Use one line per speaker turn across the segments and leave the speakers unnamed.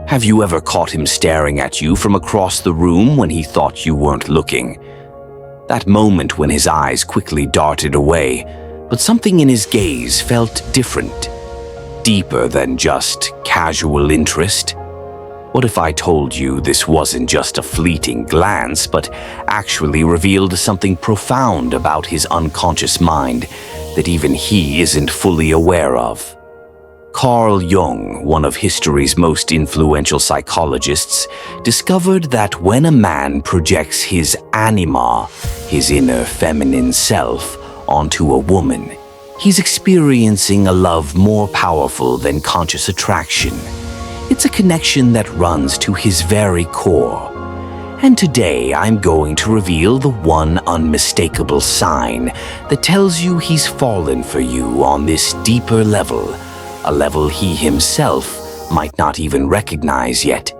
Have you ever caught him staring at you from across the room when he thought you weren't looking? That moment when his eyes quickly darted away, but something in his gaze felt different, deeper than just casual interest. What if I told you this wasn't just a fleeting glance, but actually revealed something profound about his unconscious mind that even he isn't fully aware of? Carl Jung, one of history's most influential psychologists, discovered that when a man projects his anima, his inner feminine self, onto a woman, he's experiencing a love more powerful than conscious attraction. It's a connection that runs to his very core. And today I'm going to reveal the one unmistakable sign that tells you he's fallen for you on this deeper level, a level he himself might not even recognize yet.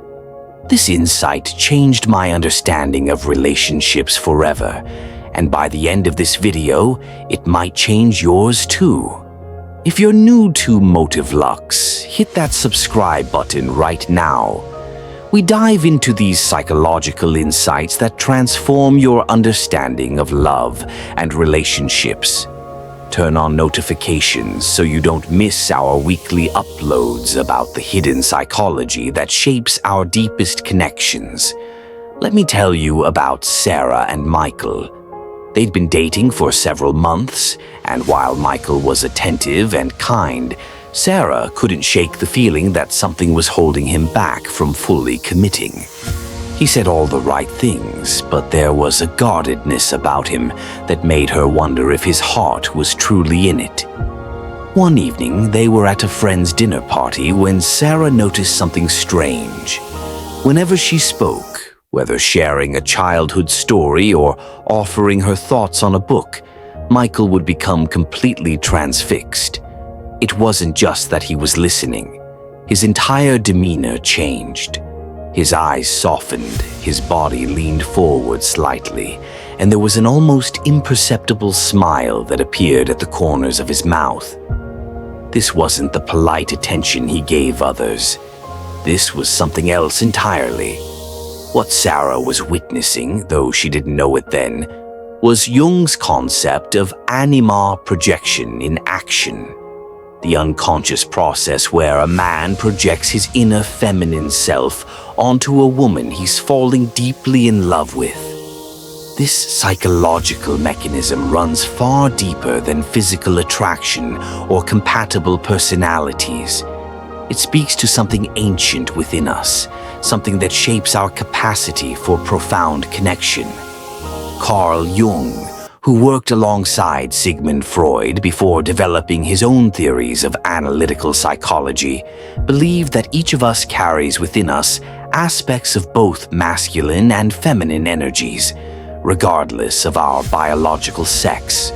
This insight changed my understanding of relationships forever, and by the end of this video, it might change yours too. If you're new to Motive Lux, hit that subscribe button right now. We dive into these psychological insights that transform your understanding of love and relationships. Turn on notifications so you don't miss our weekly uploads about the hidden psychology that shapes our deepest connections. Let me tell you about Sarah and Michael. They'd been dating for several months, and while Michael was attentive and kind, Sarah couldn't shake the feeling that something was holding him back from fully committing. He said all the right things, but there was a guardedness about him that made her wonder if his heart was truly in it. One evening, they were at a friend's dinner party when Sarah noticed something strange. Whenever she spoke, whether sharing a childhood story or offering her thoughts on a book, Michael would become completely transfixed. It wasn't just that he was listening. His entire demeanor changed. His eyes softened, his body leaned forward slightly, and there was an almost imperceptible smile that appeared at the corners of his mouth. This wasn't the polite attention he gave others. This was something else entirely. What Sarah was witnessing, though she didn't know it then, was Jung's concept of anima projection in action. The unconscious process where a man projects his inner feminine self onto a woman he's falling deeply in love with. This psychological mechanism runs far deeper than physical attraction or compatible personalities. It speaks to something ancient within us, something that shapes our capacity for profound connection. Carl Jung, who worked alongside Sigmund Freud before developing his own theories of analytical psychology, believed that each of us carries within us aspects of both masculine and feminine energies, regardless of our biological sex.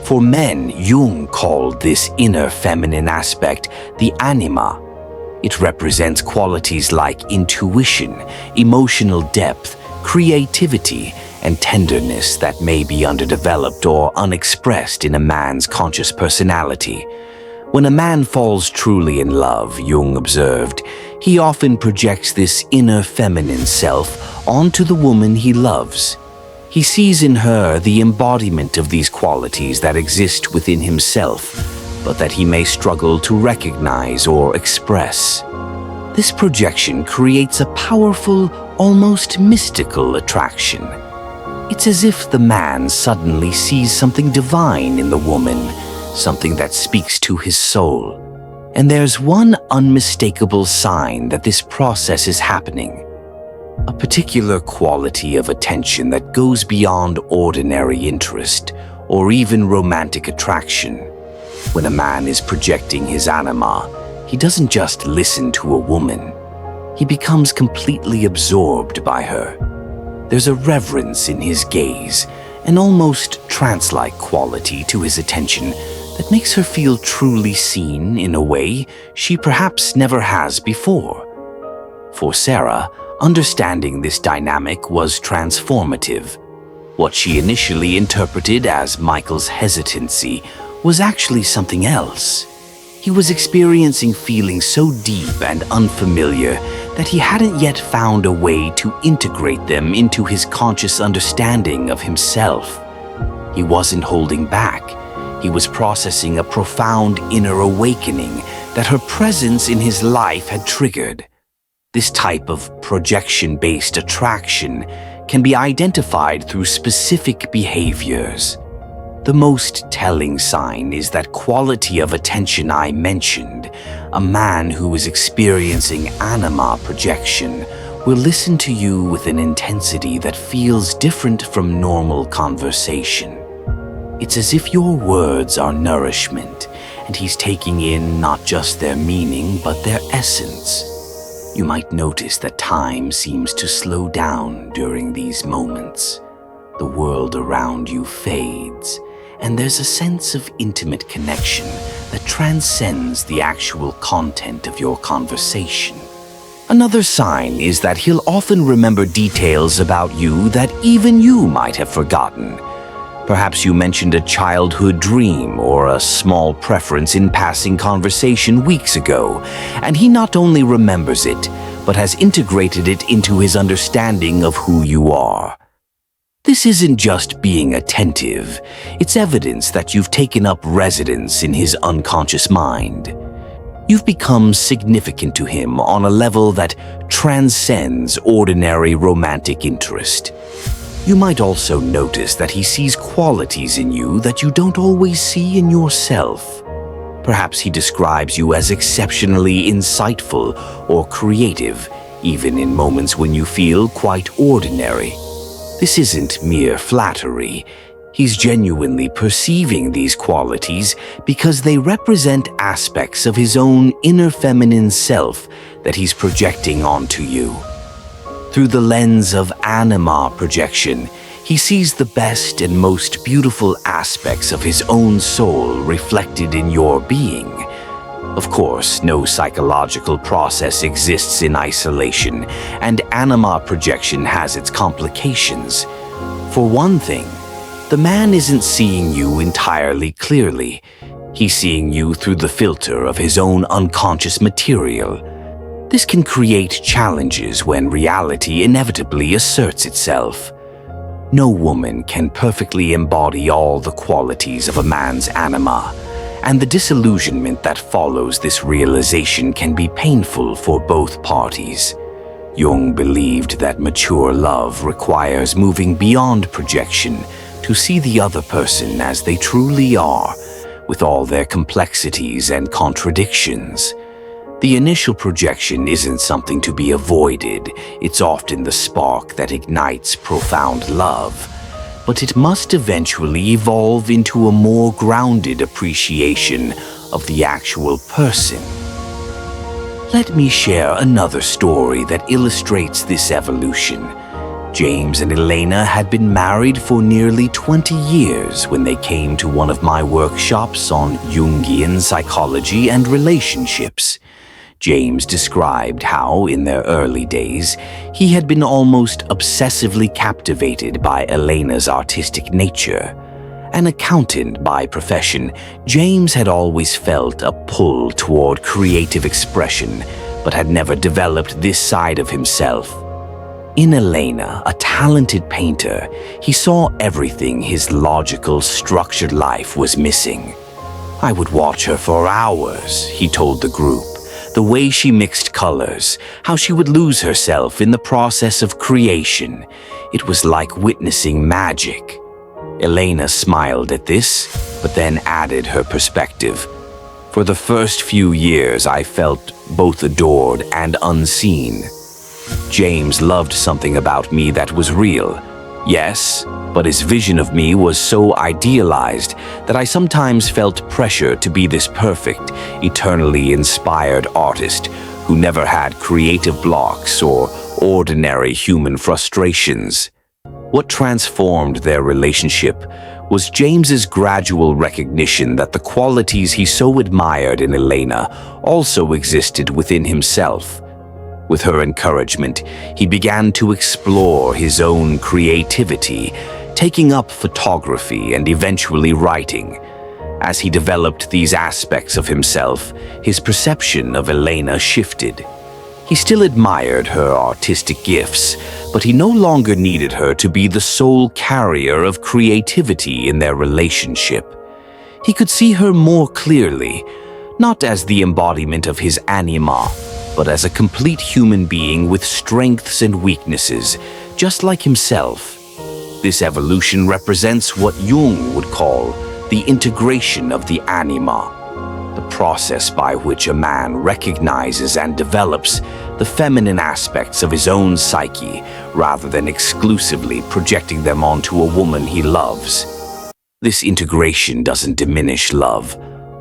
For men, Jung called this inner feminine aspect the anima. It represents qualities like intuition, emotional depth, creativity, and tenderness that may be underdeveloped or unexpressed in a man's conscious personality. When a man falls truly in love, Jung observed, he often projects this inner feminine self onto the woman he loves. He sees in her the embodiment of these qualities that exist within himself, but that he may struggle to recognize or express. This projection creates a powerful, almost mystical attraction. It's as if the man suddenly sees something divine in the woman, something that speaks to his soul. And there's one unmistakable sign that this process is happening. A particular quality of attention that goes beyond ordinary interest or even romantic attraction. When a man is projecting his anima, he doesn't just listen to a woman. He becomes completely absorbed by her. There's a reverence in his gaze, an almost trance-like quality to his attention that makes her feel truly seen in a way she perhaps never has before. For Sarah, understanding this dynamic was transformative. What she initially interpreted as Michael's hesitancy was actually something else. He was experiencing feelings so deep and unfamiliar that he hadn't yet found a way to integrate them into his conscious understanding of himself. He wasn't holding back. He was processing a profound inner awakening that her presence in his life had triggered. This type of projection-based attraction can be identified through specific behaviors. The most telling sign is that quality of attention I mentioned. A man who is experiencing anima projection will listen to you with an intensity that feels different from normal conversation. It's as if your words are nourishment, and he's taking in not just their meaning, but their essence. You might notice that time seems to slow down during these moments. The world around you fades, and there's a sense of intimate connection that transcends the actual content of your conversation. Another sign is that he'll often remember details about you that even you might have forgotten. Perhaps you mentioned a childhood dream or a small preference in passing conversation weeks ago, and he not only remembers it, but has integrated it into his understanding of who you are. This isn't just being attentive, it's evidence that you've taken up residence in his unconscious mind. You've become significant to him on a level that transcends ordinary romantic interest. You might also notice that he sees qualities in you that you don't always see in yourself. Perhaps he describes you as exceptionally insightful or creative, even in moments when you feel quite ordinary. This isn't mere flattery. He's genuinely perceiving these qualities because they represent aspects of his own inner feminine self that he's projecting onto you. Through the lens of anima projection, he sees the best and most beautiful aspects of his own soul reflected in your being. Of course, no psychological process exists in isolation, and anima projection has its complications. For one thing, the man isn't seeing you entirely clearly. He's seeing you through the filter of his own unconscious material. This can create challenges when reality inevitably asserts itself. No woman can perfectly embody all the qualities of a man's anima, and the disillusionment that follows this realization can be painful for both parties. Jung believed that mature love requires moving beyond projection to see the other person as they truly are, with all their complexities and contradictions. The initial projection isn't something to be avoided. It's often the spark that ignites profound love. But it must eventually evolve into a more grounded appreciation of the actual person. Let me share another story that illustrates this evolution. James and Elena had been married for nearly 20 years when they came to one of my workshops on Jungian psychology and relationships. James described how, in their early days, he had been almost obsessively captivated by Elena's artistic nature. An accountant by profession, James had always felt a pull toward creative expression, but had never developed this side of himself. In Elena, a talented painter, he saw everything his logical, structured life was missing. "I would watch her for hours," he told the group. The way she mixed colors, how she would lose herself in the process of creation. It was like witnessing magic. Elena smiled at this, but then added her perspective. "For the first few years, I felt both adored and unseen. James loved something about me that was real. Yes, but his vision of me was so idealized that I sometimes felt pressure to be this perfect, eternally inspired artist who never had creative blocks or ordinary human frustrations." What transformed their relationship was James's gradual recognition that the qualities he so admired in Elena also existed within himself. With her encouragement, he began to explore his own creativity, taking up photography and eventually writing. As he developed these aspects of himself, his perception of Elena shifted. He still admired her artistic gifts, but he no longer needed her to be the sole carrier of creativity in their relationship. He could see her more clearly, not as the embodiment of his anima, but as a complete human being with strengths and weaknesses, just like himself. This evolution represents what Jung would call the integration of the anima, the process by which a man recognizes and develops the feminine aspects of his own psyche rather than exclusively projecting them onto a woman he loves. This integration doesn't diminish love.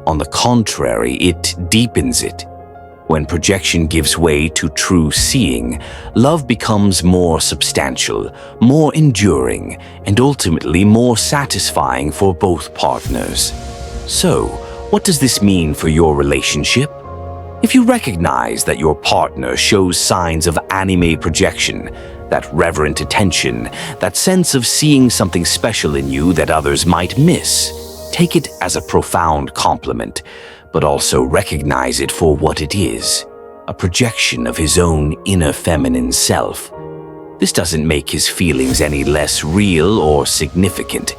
On the contrary, it deepens it. When projection gives way to true seeing, love becomes more substantial, more enduring, and ultimately more satisfying for both partners. So, what does this mean for your relationship? If you recognize that your partner shows signs of anime projection, that reverent attention, that sense of seeing something special in you that others might miss, take it as a profound compliment, but also recognize it for what it is, a projection of his own inner feminine self. This doesn't make his feelings any less real or significant,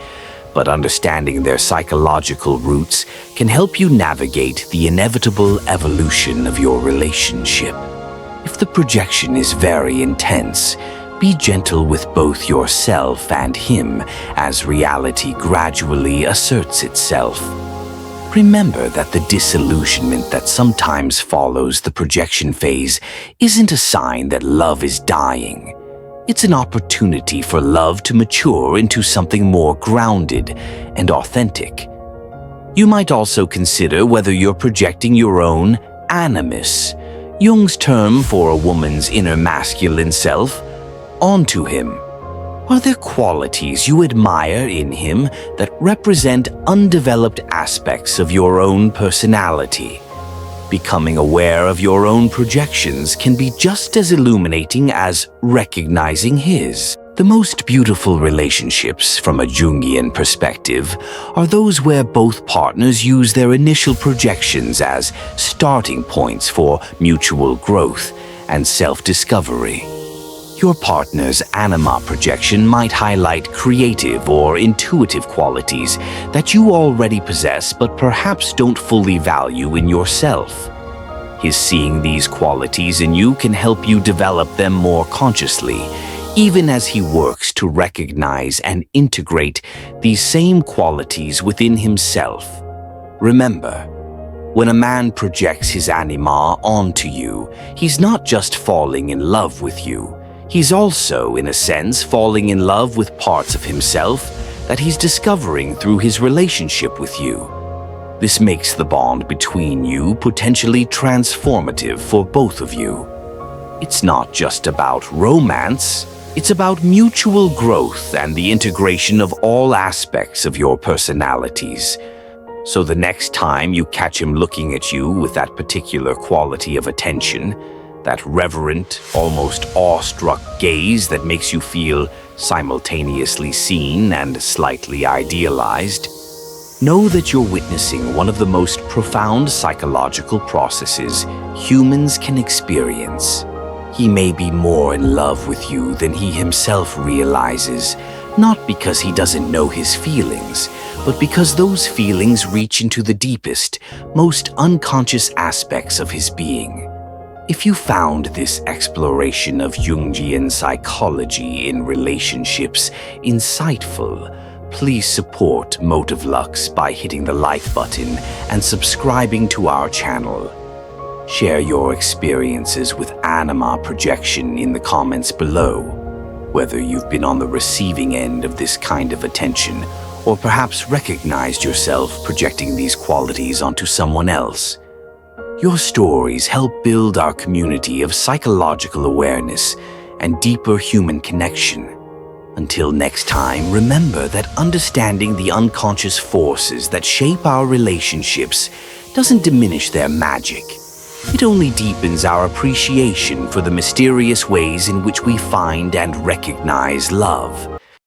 but understanding their psychological roots can help you navigate the inevitable evolution of your relationship. If the projection is very intense, be gentle with both yourself and him as reality gradually asserts itself. Remember that the disillusionment that sometimes follows the projection phase isn't a sign that love is dying. It's an opportunity for love to mature into something more grounded and authentic. You might also consider whether you're projecting your own animus, Jung's term for a woman's inner masculine self, onto him. Are there qualities you admire in him that represent undeveloped aspects of your own personality? Becoming aware of your own projections can be just as illuminating as recognizing his. The most beautiful relationships, from a Jungian perspective, are those where both partners use their initial projections as starting points for mutual growth and self-discovery. Your partner's anima projection might highlight creative or intuitive qualities that you already possess but perhaps don't fully value in yourself. His seeing these qualities in you can help you develop them more consciously, even as he works to recognize and integrate these same qualities within himself. Remember, when a man projects his anima onto you, he's not just falling in love with you. He's also, in a sense, falling in love with parts of himself that he's discovering through his relationship with you. This makes the bond between you potentially transformative for both of you. It's not just about romance, it's about mutual growth and the integration of all aspects of your personalities. So the next time you catch him looking at you with that particular quality of attention, that reverent, almost awestruck gaze that makes you feel simultaneously seen and slightly idealized, know that you're witnessing one of the most profound psychological processes humans can experience. He may be more in love with you than he himself realizes, not because he doesn't know his feelings, but because those feelings reach into the deepest, most unconscious aspects of his being. If you found this exploration of Jungian psychology in relationships insightful, please support Motive Lux by hitting the like button and subscribing to our channel. Share your experiences with anima projection in the comments below, whether you've been on the receiving end of this kind of attention or perhaps recognized yourself projecting these qualities onto someone else. Your stories help build our community of psychological awareness and deeper human connection. Until next time, remember that understanding the unconscious forces that shape our relationships doesn't diminish their magic. It only deepens our appreciation for the mysterious ways in which we find and recognize love.